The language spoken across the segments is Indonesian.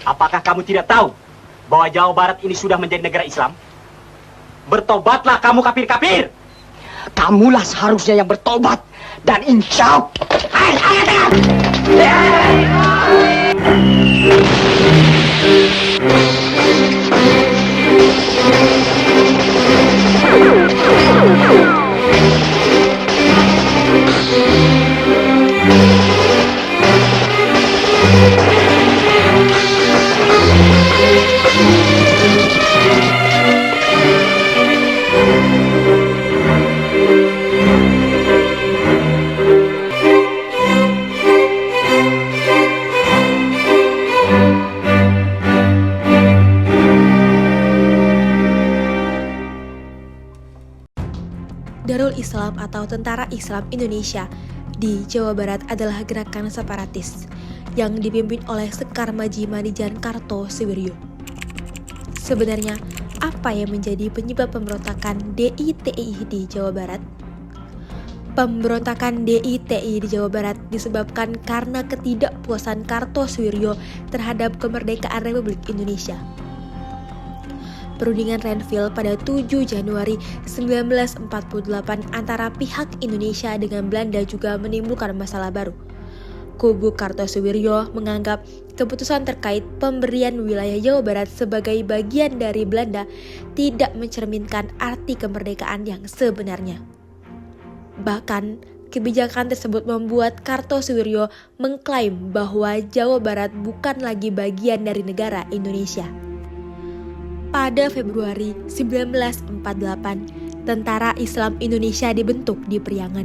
Apakah kamu tidak tahu bahwa Jawa Barat ini sudah menjadi negara Islam? Bertobatlah kamu kafir-kafir! Kamulah seharusnya yang bertobat dan insya Darul Islam atau Tentara Islam Indonesia di Jawa Barat adalah gerakan separatis yang dipimpin oleh Sekar Maji Manijan Kartosuwiryo. Sebenarnya, apa yang menjadi penyebab pemberontakan DITI di Jawa Barat? Pemberontakan DITI di Jawa Barat disebabkan karena ketidakpuasan Kartosuwiryo terhadap kemerdekaan Republik Indonesia. Perundingan Renville pada 7 Januari 1948 antara pihak Indonesia dengan Belanda juga menimbulkan masalah baru. Kubu Kartosuwiryo menganggap keputusan terkait pemberian wilayah Jawa Barat sebagai bagian dari Belanda tidak mencerminkan arti kemerdekaan yang sebenarnya. Bahkan, kebijakan tersebut membuat Kartosuwiryo mengklaim bahwa Jawa Barat bukan lagi bagian dari negara Indonesia. Pada Februari 1948, Tentara Islam Indonesia dibentuk di Priangan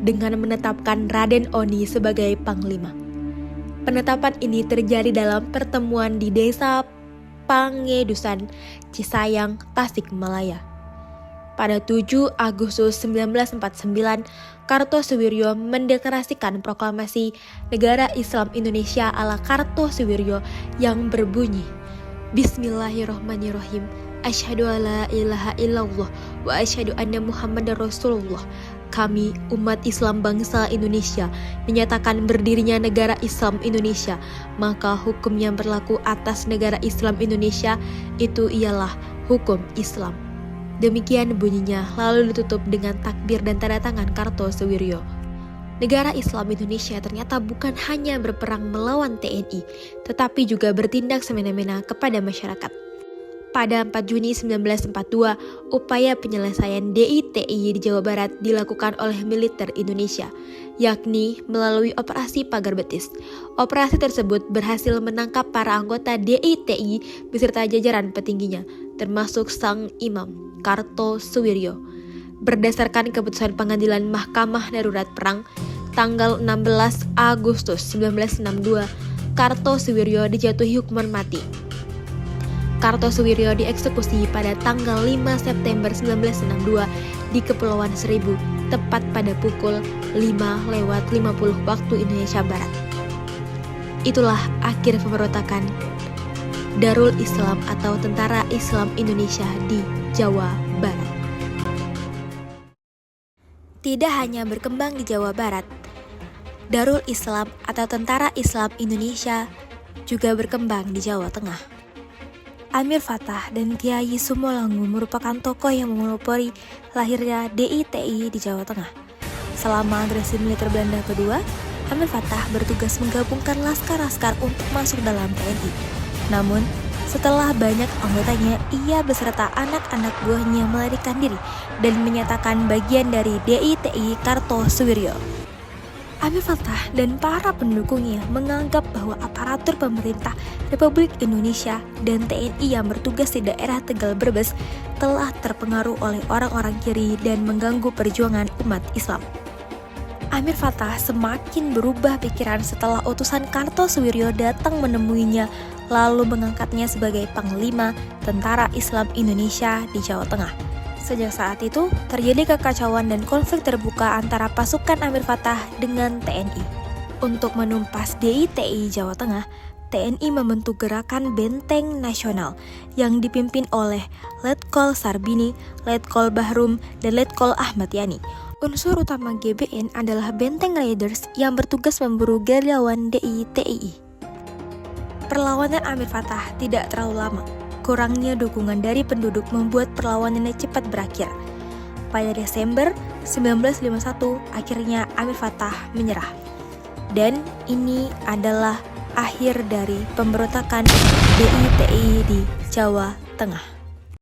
dengan menetapkan Raden Oni sebagai panglima. Penetapan ini terjadi dalam pertemuan di Desa Pangedusan, Cisayang, Tasikmalaya. Pada 7 Agustus 1949, Kartosuwiryo mendeklarasikan proklamasi Negara Islam Indonesia ala Kartosuwiryo yang berbunyi, Bismillahirrahmanirrahim. Asyhadu alla ilaha illallah wa asyhadu anna Muhammadar Rasulullah. Kami, umat Islam bangsa Indonesia, menyatakan berdirinya negara Islam Indonesia, maka hukum yang berlaku atas negara Islam Indonesia itu ialah hukum Islam. Demikian bunyinya, lalu ditutup dengan takbir dan tanda tangan Kartosuwiryo. Negara Islam Indonesia ternyata bukan hanya berperang melawan TNI, tetapi juga bertindak semena-mena kepada masyarakat. Pada 4 Juni 1942, upaya penyelesaian DITI di Jawa Barat dilakukan oleh militer Indonesia, yakni melalui Operasi Pagar Betis. Operasi tersebut berhasil menangkap para anggota DITI beserta jajaran petingginya, termasuk sang imam, Kartosuwiryo. Berdasarkan keputusan pengadilan Mahkamah Darurat Perang, tanggal 16 Agustus 1962, Kartosuwiryo dijatuhi hukuman mati. Kartosuwiryo dieksekusi pada tanggal 5 September 1962 di Kepulauan Seribu, tepat pada pukul 5:50 waktu Indonesia Barat. Itulah akhir pemberontakan Darul Islam atau Tentara Islam Indonesia di Jawa Barat. Tidak hanya berkembang di Jawa Barat, Darul Islam atau Tentara Islam Indonesia juga berkembang di Jawa Tengah. Amir Fattah dan Kiai Sumolangu merupakan tokoh yang memelopori lahirnya DITI di Jawa Tengah. Selama agresi militer Belanda kedua, Amir Fattah bertugas menggabungkan laskar-laskar untuk masuk dalam TNI. Namun, setelah banyak anggotanya, ia beserta anak-anak buahnya melarikan diri dan menyatakan bagian dari DITI Kartosuwiryo. Amir Fattah dan para pendukungnya menganggap bahwa aparatur pemerintah Republik Indonesia dan TNI yang bertugas di daerah Tegal Brebes telah terpengaruh oleh orang-orang kiri dan mengganggu perjuangan umat Islam. Amir Fattah semakin berubah pikiran setelah utusan Kartosuwiryo datang menemuinya lalu mengangkatnya sebagai Panglima Tentara Islam Indonesia di Jawa Tengah. Sejak saat itu, terjadi kekacauan dan konflik terbuka antara pasukan Amir Fattah dengan TNI. Untuk menumpas DITI Jawa Tengah, TNI membentuk gerakan Benteng Nasional yang dipimpin oleh Letkol Sarbini, Letkol Bahrum, dan Letkol Ahmad Yani. Unsur utama GBN adalah Benteng Raiders yang bertugas memburu gerilyawan DITI. Perlawanan Amir Fattah tidak terlalu lama. Kurangnya dukungan dari penduduk membuat perlawanannya cepat berakhir. Pada Desember 1951, akhirnya Amir Fattah menyerah. Dan ini adalah akhir dari pemberontakan DITI di Jawa Tengah.